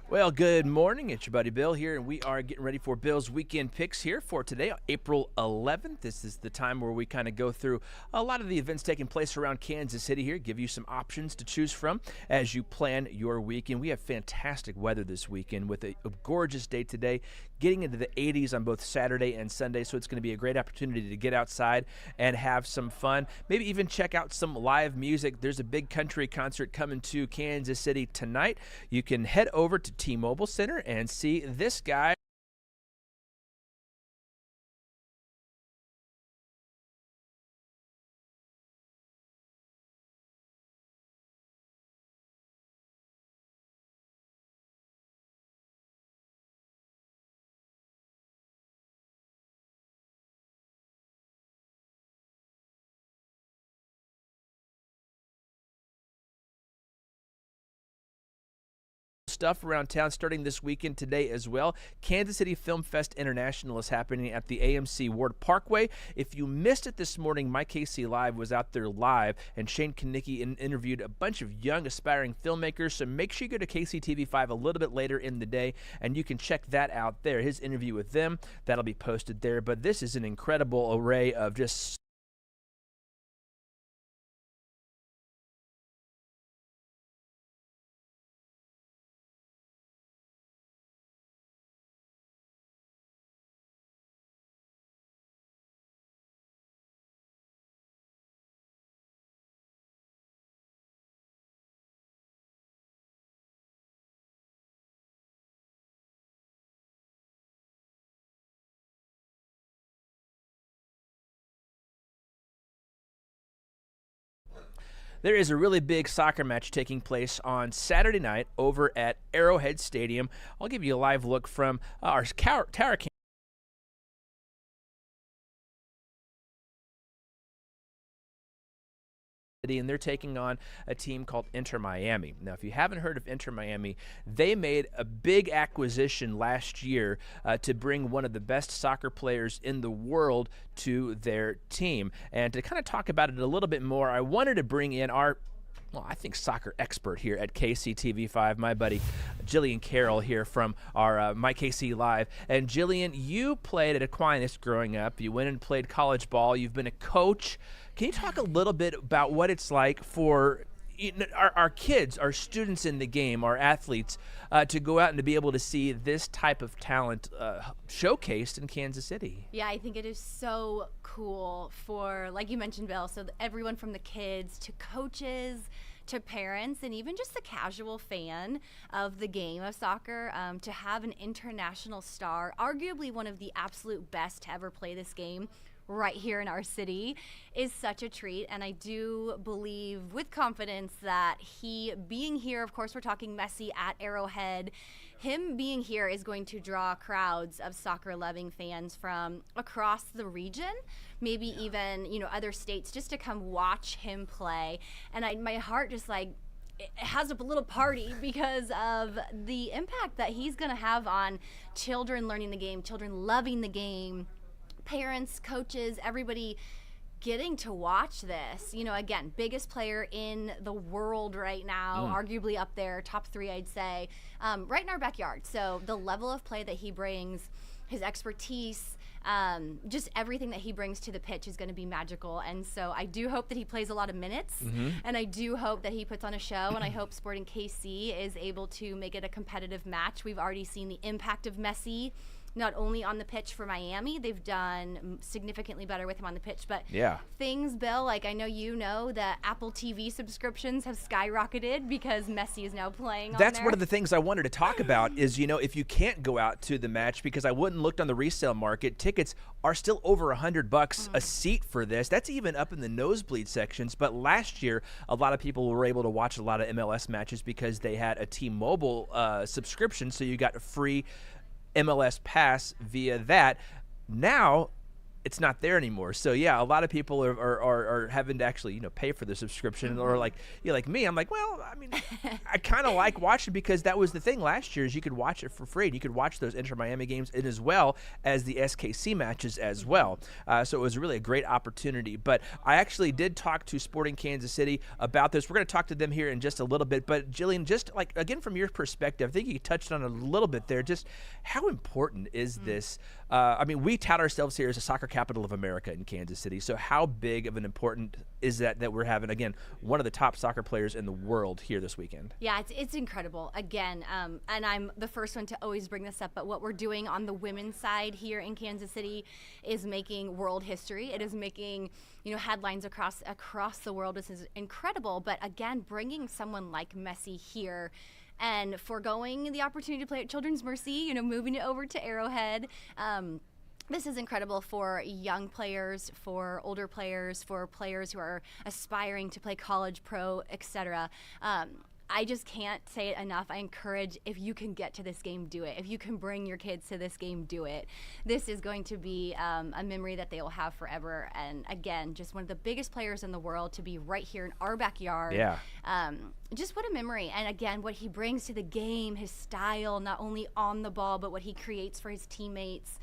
Well, good morning. It's your buddy Bill here, and we are getting ready for Bill's weekend picks here for today, April 11th. This is the time where we kind of go through a lot of the events taking place around Kansas City here, give you some options to choose from as you plan your weekend. We have fantastic weather this weekend with a gorgeous day today, getting into the 80s on both Saturday and Sunday, so it's going to be a great opportunity to get outside and have some fun. Maybe even check out some live music. There's a big country concert coming to Kansas City tonight. You can head over to T-Mobile Center and see this guy. Stuff around town starting this weekend today as well. Kansas City Film Fest International is happening at the AMC Ward Parkway. If you missed it this morning, My KC Live was out there live, and Shane Kanicki interviewed a bunch of young aspiring filmmakers, so make sure you go to KCTV5 a little bit later in the day, and you can check that out there. His interview with them, that'll be posted there, but this is an incredible array of just there is a really big soccer match taking place on Saturday night over at Arrowhead Stadium. I'll give you a live look from our Tower Cam. And they're taking on a team called Inter Miami. Now, if you haven't heard of Inter Miami, they made a big acquisition last year to bring one of the best soccer players in the world to their team. And to kind of talk about it a little bit more, I wanted to bring in our I think soccer expert here at KCTV5, my buddy Jillian Carroll here from our My KC Live. And Jillian, you played at Aquinas growing up. You went and played college ball. You've been a coach. Can you talk a little bit about what it's like for our kids, our students in the game, our athletes, to go out and to be able to see this type of talent showcased in Kansas City? Yeah, I think it is so cool for, like you mentioned, Bill, so everyone from the kids to coaches to parents and even just the casual fan of the game of soccer, to have an international star, arguably one of the absolute best to ever play this game, right here in our city is such a treat. And I do believe with confidence that he being here, of course we're talking Messi at Arrowhead, him being here is going to draw crowds of soccer loving fans from across the region, maybe even other states, just to come watch him play. And my heart just it has a little party because of the impact that he's going to have on children learning the game, children loving the game, parents, coaches, everybody getting to watch this. Again, biggest player in the world right now, arguably up there, top 3 I'd say, right in our backyard. So the level of play that he brings, his expertise, just everything that he brings to the pitch is going to be magical. And so I do hope that he plays a lot of minutes, and I do hope that he puts on a show, and I hope Sporting KC is able to make it a competitive match. We've already seen the impact of Messi not only on the pitch for Miami, they've done significantly better with him on the pitch, but things, Bill, like I know that Apple TV subscriptions have skyrocketed because Messi is now playing on That's there. one of the things I wanted to talk about is, if you can't go out to the match, because I went and looked on the resale market, tickets are still over $100 a seat for this. That's even up in the nosebleed sections. But last year, a lot of people were able to watch a lot of MLS matches because they had a T-Mobile subscription, so you got a free MLS pass via that. Now it's not there anymore. So yeah, a lot of people are having to actually pay for the subscription, or like me, I'm like, well, I mean, I kind of like watching, because that was the thing last year, is you could watch it for free. And you could watch those Inter Miami games, and as well as the SKC matches as well. So it was really a great opportunity. But I actually did talk to Sporting Kansas City about this. We're going to talk to them here in just a little bit. But Jillian, just like again from your perspective, I think you touched on it a little bit there. Just how important is this? I mean, we tout ourselves here as a soccer capital of America in Kansas City. So how big of an important is that we're having, again, one of the top soccer players in the world here this weekend? Yeah, it's incredible. Again, and I'm the first one to always bring this up, but what we're doing on the women's side here in Kansas City is making world history. It is making headlines across the world. This is incredible. But again, bringing someone like Messi here and foregoing the opportunity to play at Children's Mercy, moving it over to Arrowhead. This is incredible for young players, for older players, for players who are aspiring to play college, pro, etc. I just can't say it enough. I encourage, if you can get to this game, do it. If you can bring your kids to this game, do it. This is going to be a memory that they will have forever. And again, just one of the biggest players in the world to be right here in our backyard. Yeah. Just what a memory. And again, what he brings to the game, his style, not only on the ball, but what he creates for his teammates.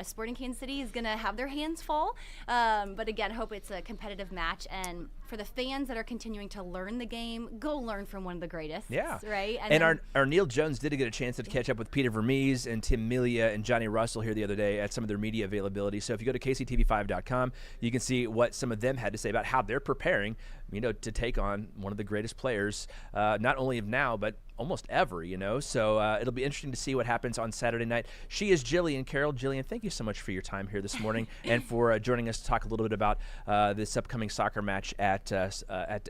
Sporting Kansas City is going to have their hands full. But again, hope it's a competitive match. And for the fans that are continuing to learn the game, go learn from one of the greatest. Yeah. Right? And our Neil Jones did get a chance to catch up with Peter Vermees and Tim Melia and Johnny Russell here the other day at some of their media availability. So if you go to kctv5.com, you can see what some of them had to say about how they're preparing, to take on one of the greatest players, not only of now, but almost ever, So it'll be interesting to see what happens on Saturday night. She is Jillian Carroll. Jillian, thank you so much for your time here this morning and for joining us to talk a little bit about this upcoming soccer match at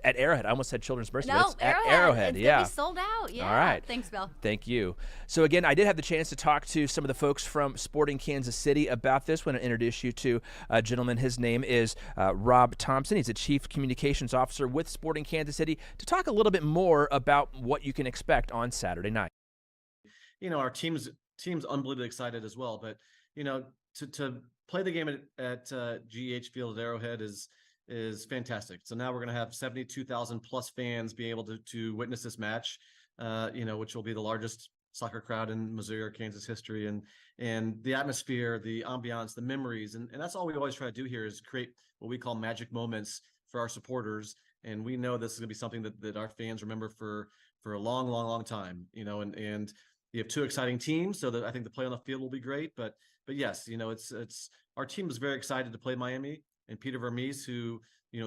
Arrowhead. I almost said Children's Mercy. No, at Arrowhead. It's yeah. gonna be sold out. Yeah. All right. Thanks, Bill. Thank you. So again, I did have the chance to talk to some of the folks from Sporting Kansas City about this. I want to introduce you to a gentleman. His name is Rob Thompson. He's the Chief Communications Officer with Sporting Kansas City, to talk a little bit more about what you can expect on Saturday night. Our team's unbelievably excited as well. But to play the game at GH Field at Arrowhead is fantastic. So now we're going to have 72,000 plus fans be able to witness this match, which will be the largest soccer crowd in Missouri or Kansas history, and the atmosphere, the ambiance, the memories, and that's all we always try to do here, is create what we call magic moments for our supporters. And we know this is going to be something that our fans remember for a long, long, long time. And you have two exciting teams, so that I think the play on the field will be great. But yes, it's our team is very excited to play Miami, and Peter Vermees, who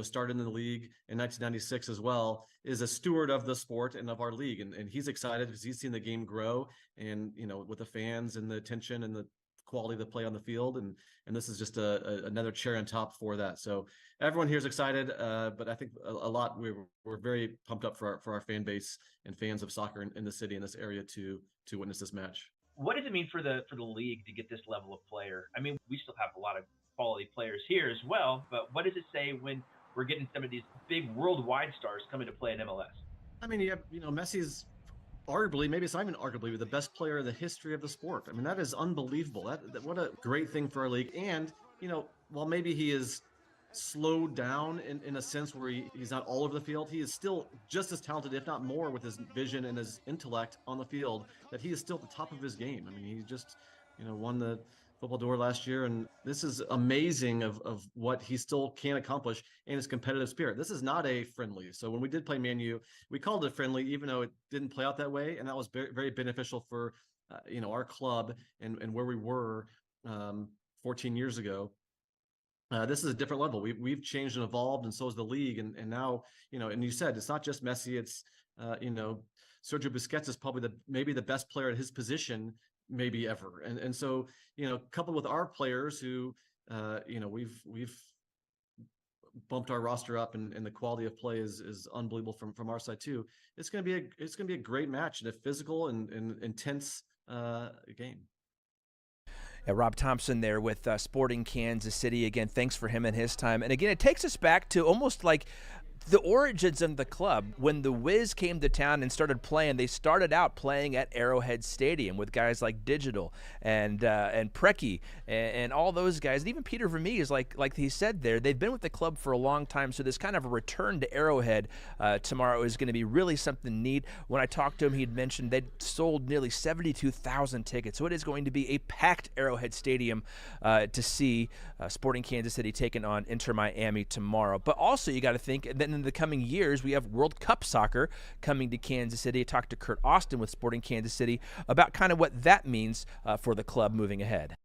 started in the league in 1996 as well, is a steward of the sport and of our league, and he's excited because he's seen the game grow, and with the fans and the attention and the quality of the play on the field, and this is just another cherry on top for that. So everyone here is excited, but I think a lot we're very pumped up for our fan base and fans of soccer in the city, in this area, to witness this match. What does it mean for the league to get this level of player? I mean, we still have a lot of quality players here as well, but what does it say when we're getting some of these big worldwide stars coming to play in MLS? I mean, Messi's arguably, maybe it's not even arguably, the best player in the history of the sport. I mean, that is unbelievable. That what a great thing for our league. And while maybe he is slowed down in a sense where he's not all over the field, he is still just as talented, if not more, with his vision and his intellect on the field, that he is still at the top of his game. I mean, he just won the Football Door last year, and this is amazing of what he still can accomplish in his competitive spirit. This is not a friendly. So when we did play Man U, we called it a friendly, even though it didn't play out that way, and that was very, very beneficial for our club and where we were 14 years ago. This is a different level. We've changed and evolved, and so is the league. And now, and you said it's not just Messi. It's Sergio Busquets is probably maybe the best player at his position maybe ever. And so, coupled with our players who, we've bumped our roster up, and the quality of play is unbelievable from our side too. It's going to be a great match, and a physical and intense game. Yeah, Rob Thompson there with Sporting Kansas City. Again, thanks for him and his time. And again, it takes us back to almost like the origins of the club, when the Wiz came to town and started playing, they started out playing at Arrowhead Stadium with guys like Digital and Preki and all those guys. And even Peter Vermees, like he said there, they've been with the club for a long time. So this kind of a return to Arrowhead tomorrow is going to be really something neat. When I talked to him, he'd mentioned they'd sold nearly 72,000 tickets. So it is going to be a packed Arrowhead Stadium to see Sporting Kansas City taking on Inter Miami tomorrow. But also you got to think that in the coming years, we have World Cup soccer coming to Kansas City. I talked to Kurt Austin with Sporting Kansas City about kind of what that means for the club moving ahead.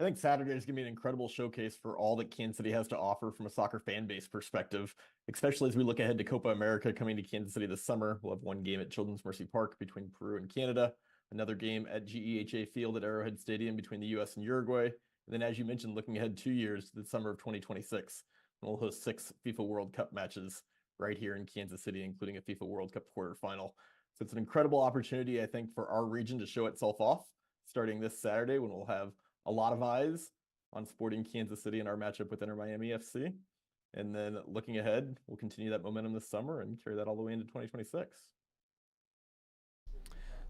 I think Saturday is going to be an incredible showcase for all that Kansas City has to offer from a soccer fan base perspective, especially as we look ahead to Copa America coming to Kansas City this summer. We'll have one game at Children's Mercy Park between Peru and Canada, another game at GEHA Field at Arrowhead Stadium between the U.S. and Uruguay. And then, as you mentioned, looking ahead 2 years to the summer of 2026, we'll host 6 FIFA World Cup matches right here in Kansas City, including a FIFA World Cup quarterfinal. So it's an incredible opportunity, I think, for our region to show itself off starting this Saturday, when we'll have a lot of eyes on Sporting Kansas City in our matchup with Inter Miami FC. And then looking ahead, we'll continue that momentum this summer and carry that all the way into 2026.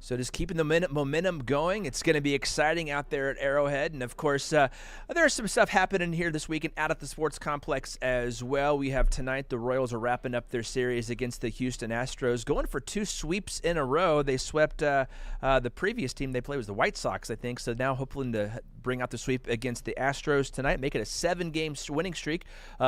So just keeping the momentum going. It's going to be exciting out there at Arrowhead. And, of course, there's some stuff happening here this weekend out at the sports complex as well. We have tonight the Royals are wrapping up their series against the Houston Astros, going for 2 sweeps in a row. They swept the previous team they played was the White Sox, I think. So now hoping to bring out the sweep against the Astros tonight, make it a 7-game winning streak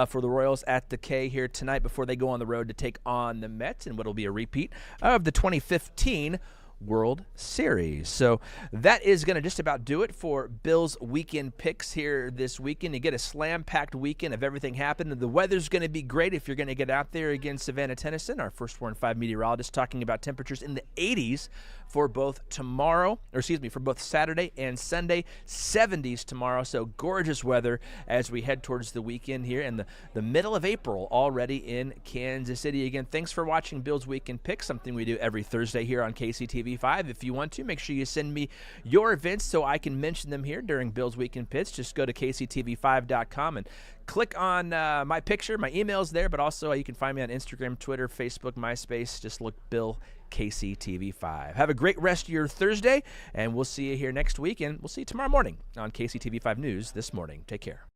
for the Royals at the K here tonight before they go on the road to take on the Mets in what will be a repeat of the 2015 World Series. So that is going to just about do it for Bill's weekend picks here this weekend. You get a slam-packed weekend of everything happening. The weather's going to be great if you're going to get out there against Savannah, Tennyson. Our first 4 and 5 meteorologist talking about temperatures in the 80s for both for both Saturday and Sunday. 70s tomorrow, so gorgeous weather as we head towards the weekend here in the middle of April already in Kansas City. Again, thanks for watching Bill's Weekend Picks, something we do every Thursday here on KCTV5. If you want to, make sure you send me your events so I can mention them here during Bill's Weekend Picks. Just go to KCTV5.com and click on my picture. My email's there, but also you can find me on Instagram, Twitter, Facebook, MySpace. Just look Bill KCTV5. Have a great rest of your Thursday, and we'll see you here next week, and we'll see you tomorrow morning on KCTV5 News This Morning. Take care.